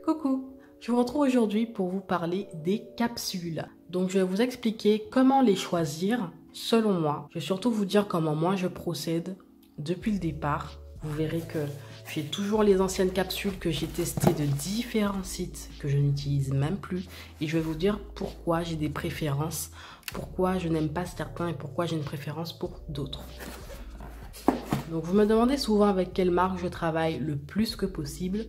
Coucou, je vous retrouve aujourd'hui pour vous parler des capsules. Donc je vais vous expliquer comment les choisir selon moi. Je vais surtout vous dire comment moi je procède depuis le départ. Vous verrez que j'ai toujours les anciennes capsules que j'ai testées de différents sites que je n'utilise même plus. Et je vais vous dire pourquoi j'ai des préférences, pourquoi je n'aime pas certains et pourquoi j'ai une préférence pour d'autres. Donc vous me demandez souvent avec quelle marque je travaille le plus que possible.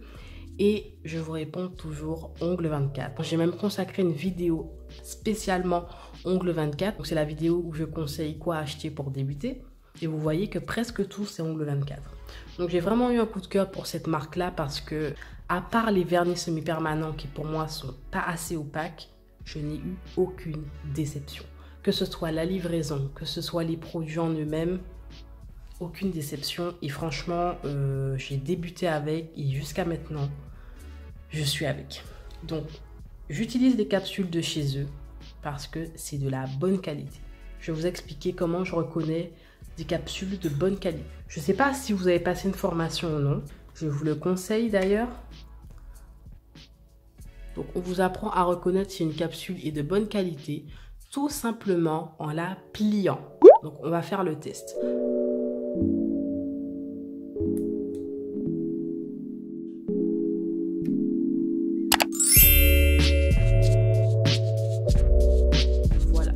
Et je vous réponds toujours Ongle 24. J'ai même consacré une vidéo spécialement Ongle 24. Donc c'est la vidéo où je conseille quoi acheter pour débuter. Et vous voyez que presque tout c'est Ongle 24. Donc j'ai vraiment eu un coup de cœur pour cette marque-là parce que, à part les vernis semi-permanents qui pour moi sont pas assez opaques, je n'ai eu aucune déception. Que ce soit la livraison, que ce soit les produits en eux-mêmes, aucune déception. Et franchement, j'ai débuté avec et jusqu'à maintenant, je suis avec. Donc, j'utilise des capsules de chez eux parce que c'est de la bonne qualité. Je vais vous expliquer comment je reconnais des capsules de bonne qualité. Je ne sais pas si vous avez passé une formation ou non. Je vous le conseille d'ailleurs. Donc, on vous apprend à reconnaître si une capsule est de bonne qualité tout simplement en la pliant. Donc, on va faire le test. Voilà.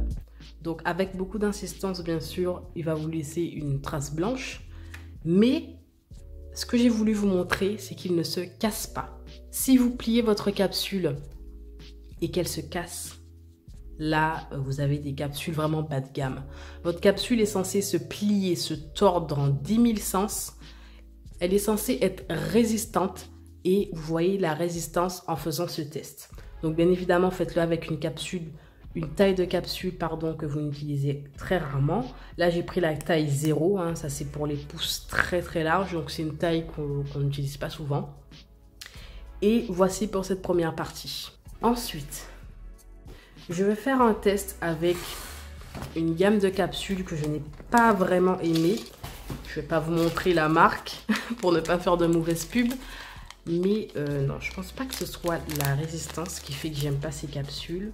Donc avec beaucoup d'insistance, bien sûr, il va vous laisser une trace blanche. Mais ce que j'ai voulu vous montrer, c'est qu'il ne se casse pas. Si vous pliez votre capsule et qu'elle se casse, là, vous avez des capsules vraiment bas de gamme. Votre capsule est censée se plier, se tordre en 10 000 sens. Elle est censée être résistante et vous voyez la résistance en faisant ce test. Donc bien évidemment, faites-le avec une capsule, une taille de capsule pardon, que vous n'utilisez très rarement. Là, j'ai pris la taille 0, hein, ça c'est pour les pouces très très larges, donc c'est une taille qu'on n'utilise pas souvent. Et voici pour cette première partie. Ensuite, je vais faire un test avec une gamme de capsules que je n'ai pas vraiment aimée. Je ne vais pas vous montrer la marque pour ne pas faire de mauvaise pub. Mais non, je pense pas que ce soit la résistance qui fait que j'aime pas ces capsules.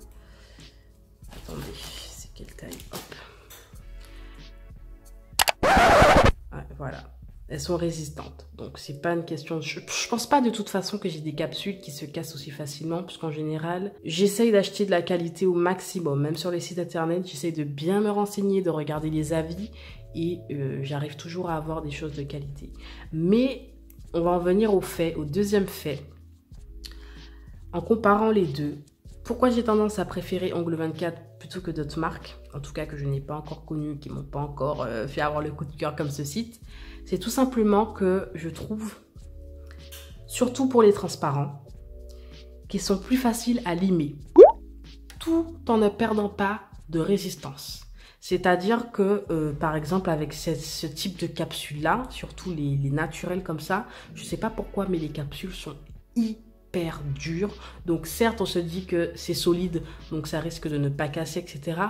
Attendez, c'est quelle taille? Hop. Ouais, voilà. Elles sont résistantes. Donc, c'est pas une question... Je pense pas de toute façon que j'ai des capsules qui se cassent aussi facilement. Puisqu'en général, j'essaye d'acheter de la qualité au maximum. Même sur les sites internet, j'essaye de bien me renseigner, de regarder les avis. Et j'arrive toujours à avoir des choses de qualité. Mais on va en venir au fait, au deuxième fait. En comparant les deux, pourquoi j'ai tendance à préférer Ongle 24 plutôt que d'autres marques, en tout cas que je n'ai pas encore connues, qui m'ont pas encore fait avoir le coup de cœur comme ce site, c'est tout simplement que je trouve, surtout pour les transparents, qu'ils sont plus faciles à limer, tout en ne perdant pas de résistance. C'est-à-dire que, par exemple, avec ce type de capsule-là, surtout les naturels comme ça, je ne sais pas pourquoi, mais les capsules sont hyper dures. Donc certes, on se dit que c'est solide, donc ça risque de ne pas casser, etc.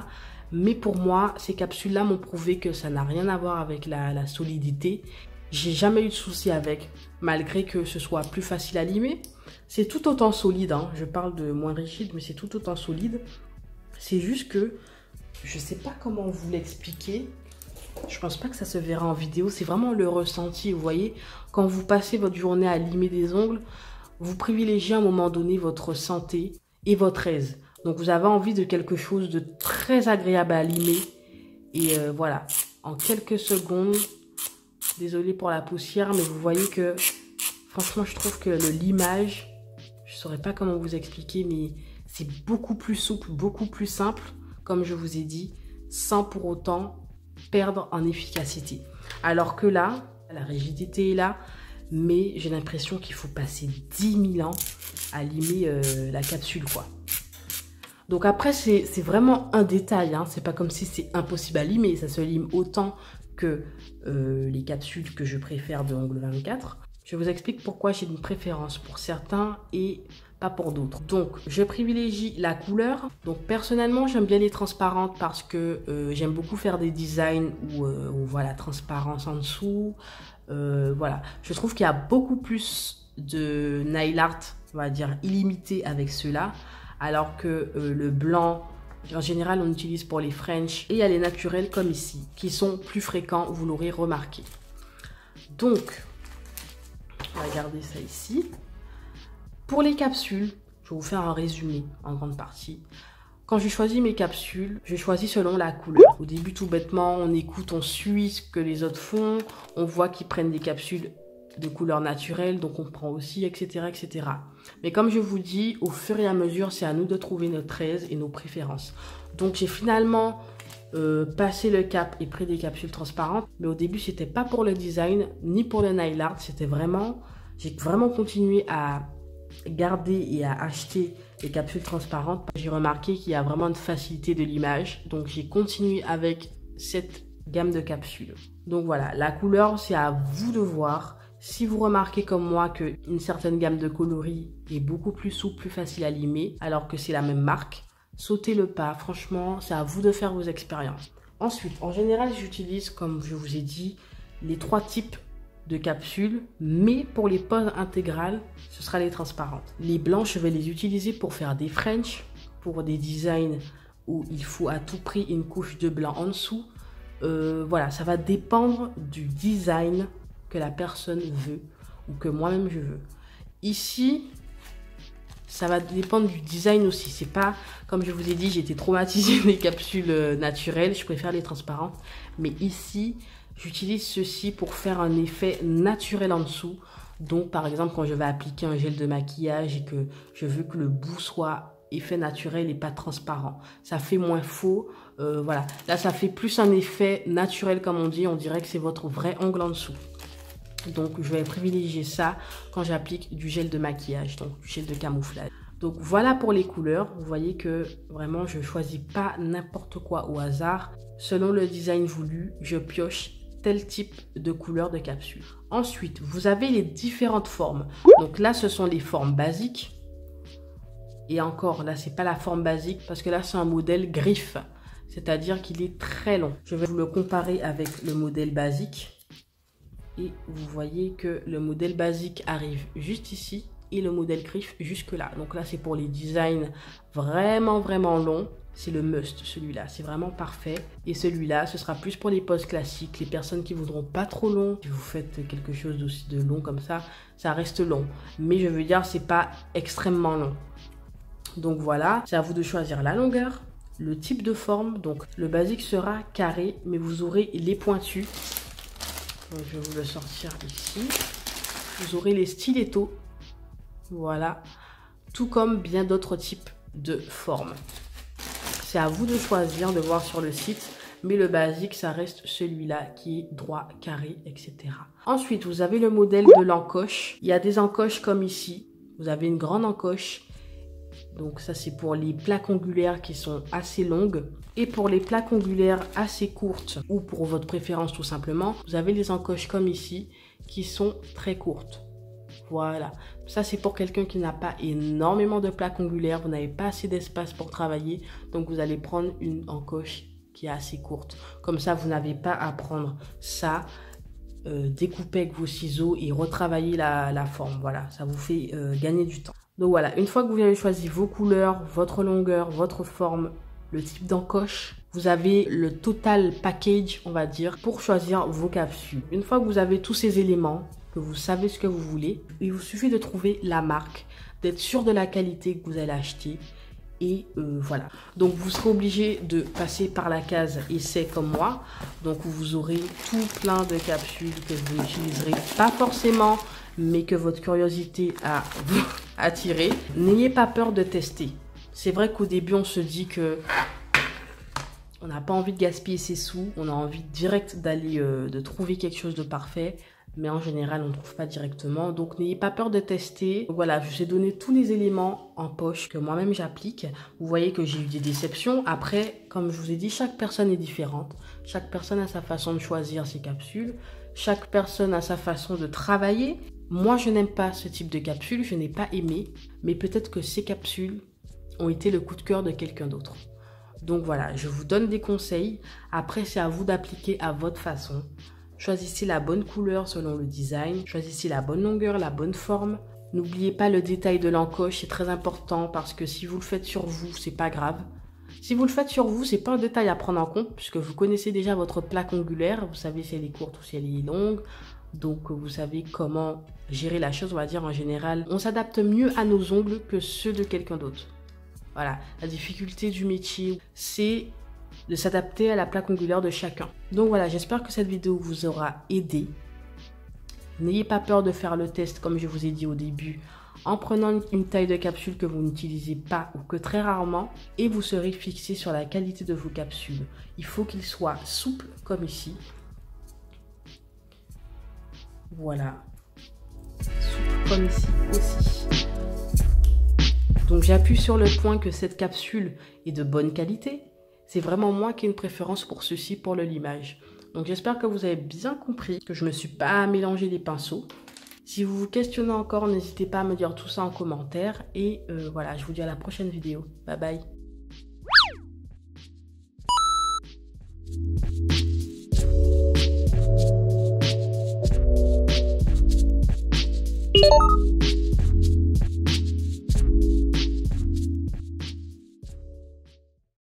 Mais pour moi, ces capsules-là m'ont prouvé que ça n'a rien à voir avec la solidité. J'ai jamais eu de souci avec, malgré que ce soit plus facile à limer. C'est tout autant solide, hein. Je parle de moins rigide, mais c'est tout autant solide. C'est juste que je sais pas comment vous l'expliquer. Je pense pas que ça se verra en vidéo. C'est vraiment le ressenti. Vous voyez, quand vous passez votre journée à limer des ongles, vous privilégiez à un moment donné votre santé et votre aise. Donc vous avez envie de quelque chose de très agréable à limer. Et voilà, en quelques secondes, désolée pour la poussière, mais vous voyez que franchement, je trouve que le limage, je saurais pas comment vous expliquer, mais c'est beaucoup plus souple, beaucoup plus simple, comme je vous ai dit, sans pour autant perdre en efficacité. Alors que là, la rigidité est là, mais j'ai l'impression qu'il faut passer 10 000 ans à limer la capsule, quoi. Donc après, c'est vraiment un détail, hein. C'est pas comme si c'est impossible à limer, ça se lime autant que les capsules que je préfère de Ongle 24. Je vous explique pourquoi j'ai une préférence pour certains et pas pour d'autres. Donc, je privilégie la couleur. Donc, personnellement, j'aime bien les transparentes parce que j'aime beaucoup faire des designs où on voit la transparence en dessous. Voilà. Je trouve qu'il y a beaucoup plus de nail art on va dire, illimité avec ceux-là, alors que le blanc, en général, on utilise pour les French. Et il y a les naturels comme ici, qui sont plus fréquents, vous l'aurez remarqué. Donc, on va garder ça ici. Pour les capsules, je vais vous faire un résumé en grande partie. Quand je choisis mes capsules, je choisis selon la couleur. Au début, tout bêtement, on écoute, on suit ce que les autres font. On voit qu'ils prennent des capsules de couleur naturelle, donc on prend aussi, etc., etc. Mais comme je vous dis, au fur et à mesure, c'est à nous de trouver notre aise et nos préférences. Donc, j'ai finalement passé le cap et pris des capsules transparentes. Mais au début, c'était pas pour le design, ni pour le nail art. C'était vraiment... J'ai vraiment continué à garder et à acheter les capsules transparentes. J'ai remarqué qu'il y a vraiment une facilité de l'image. Donc, j'ai continué avec cette gamme de capsules. Donc, voilà. La couleur, c'est à vous de voir. Si vous remarquez comme moi qu'une certaine gamme de coloris est beaucoup plus souple, plus facile à limer, alors que c'est la même marque, sautez le pas. Franchement, c'est à vous de faire vos expériences. Ensuite, en général, j'utilise, comme je vous ai dit, les 3 types de capsules, mais pour les poses intégrales, ce sera les transparentes. Les blanches, je vais les utiliser pour faire des French, pour des designs où il faut à tout prix une couche de blanc en dessous. Voilà, ça va dépendre du design que la personne veut ou que moi-même je veux. Ici, ça va dépendre du design aussi. C'est pas, comme je vous ai dit, j'ai été traumatisée des capsules naturelles. Je préfère les transparentes. Mais ici, j'utilise ceci pour faire un effet naturel en dessous. Donc, par exemple, quand je vais appliquer un gel de maquillage et que je veux que le bout soit effet naturel et pas transparent. Ça fait moins faux. Voilà. Là, ça fait plus un effet naturel, comme on dit. On dirait que c'est votre vrai ongle en dessous. Donc, je vais privilégier ça quand j'applique du gel de maquillage, donc du gel de camouflage. Donc, voilà pour les couleurs. Vous voyez que vraiment, je ne choisis pas n'importe quoi au hasard. Selon le design voulu, je pioche tel type de couleur de capsule. Ensuite, vous avez les différentes formes. Donc là, ce sont les formes basiques. Et encore, là, c'est pas la forme basique parce que là, c'est un modèle griffe. C'est-à-dire qu'il est très long. Je vais vous le comparer avec le modèle basique. Et vous voyez que le modèle basique arrive juste ici et le modèle griffe jusque là. Donc là, c'est pour les designs vraiment, vraiment longs. C'est le must, celui-là. C'est vraiment parfait. Et celui-là, ce sera plus pour les poses classiques. Les personnes qui voudront pas trop long. Si vous faites quelque chose d'aussi de long comme ça, ça reste long. Mais je veux dire, c'est pas extrêmement long. Donc voilà, c'est à vous de choisir la longueur, le type de forme. Donc le basique sera carré, mais vous aurez les pointus. Donc, je vais vous le sortir ici. Vous aurez les stilettos. Voilà. Tout comme bien d'autres types de formes. C'est à vous de choisir, de voir sur le site. Mais le basique, ça reste celui-là qui est droit, carré, etc. Ensuite, vous avez le modèle de l'encoche. Il y a des encoches comme ici. Vous avez une grande encoche. Donc ça, c'est pour les plaques ongulaires qui sont assez longues. Et pour les plaques ongulaires assez courtes, ou pour votre préférence tout simplement, vous avez les encoches comme ici, qui sont très courtes. Voilà. Ça, c'est pour quelqu'un qui n'a pas énormément de plaques ongulaires. Vous n'avez pas assez d'espace pour travailler. Donc, vous allez prendre une encoche qui est assez courte. Comme ça, vous n'avez pas à prendre ça, découper avec vos ciseaux et retravailler la forme. Voilà, ça vous fait gagner du temps. Donc voilà, une fois que vous avez choisi vos couleurs, votre longueur, votre forme, le type d'encoche, vous avez le total package, on va dire, pour choisir vos capsules. Une fois que vous avez tous ces éléments, que vous savez ce que vous voulez, il vous suffit de trouver la marque, d'être sûr de la qualité que vous allez acheter. Et voilà. Donc vous serez obligé de passer par la case essai comme moi. Donc vous aurez tout plein de capsules que vous n'utiliserez pas forcément, mais que votre curiosité a attiré. N'ayez pas peur de tester. C'est vrai qu'au début, on se dit que on n'a pas envie de gaspiller ses sous. On a envie direct d'aller, de trouver quelque chose de parfait. Mais en général, on ne trouve pas directement. Donc, n'ayez pas peur de tester. Donc, voilà, je vous ai donné tous les éléments en poche que moi-même j'applique. Vous voyez que j'ai eu des déceptions. Après, comme je vous ai dit, chaque personne est différente. Chaque personne a sa façon de choisir ses capsules. Chaque personne a sa façon de travailler. Moi, je n'aime pas ce type de capsule. Je n'ai pas aimé. Mais peut-être que ces capsules ont été le coup de cœur de quelqu'un d'autre. Donc, voilà, je vous donne des conseils. Après, c'est à vous d'appliquer à votre façon. Choisissez la bonne couleur selon le design. Choisissez la bonne longueur, la bonne forme. N'oubliez pas le détail de l'encoche, c'est très important parce que si vous le faites sur vous, c'est pas grave. Si vous le faites sur vous, c'est pas un détail à prendre en compte puisque vous connaissez déjà votre plaque ongulaire, vous savez si elle est courte ou si elle est longue. Donc vous savez comment gérer la chose, on va dire en général. On s'adapte mieux à nos ongles que ceux de quelqu'un d'autre. Voilà, la difficulté du métier, c'est de s'adapter à la plaque ongulaire de chacun. Donc voilà, j'espère que cette vidéo vous aura aidé. N'ayez pas peur de faire le test comme je vous ai dit au début en prenant une taille de capsule que vous n'utilisez pas ou que très rarement et vous serez fixé sur la qualité de vos capsules. Il faut qu'ils soient souples comme ici. Voilà, souple comme ici aussi. Donc j'appuie sur le point que cette capsule est de bonne qualité. C'est vraiment moi qui ai une préférence pour ceci, pour le limage. Donc j'espère que vous avez bien compris que je ne me suis pas mélangé les pinceaux. Si vous vous questionnez encore, n'hésitez pas à me dire tout ça en commentaire. Et voilà, je vous dis à la prochaine vidéo. Bye bye.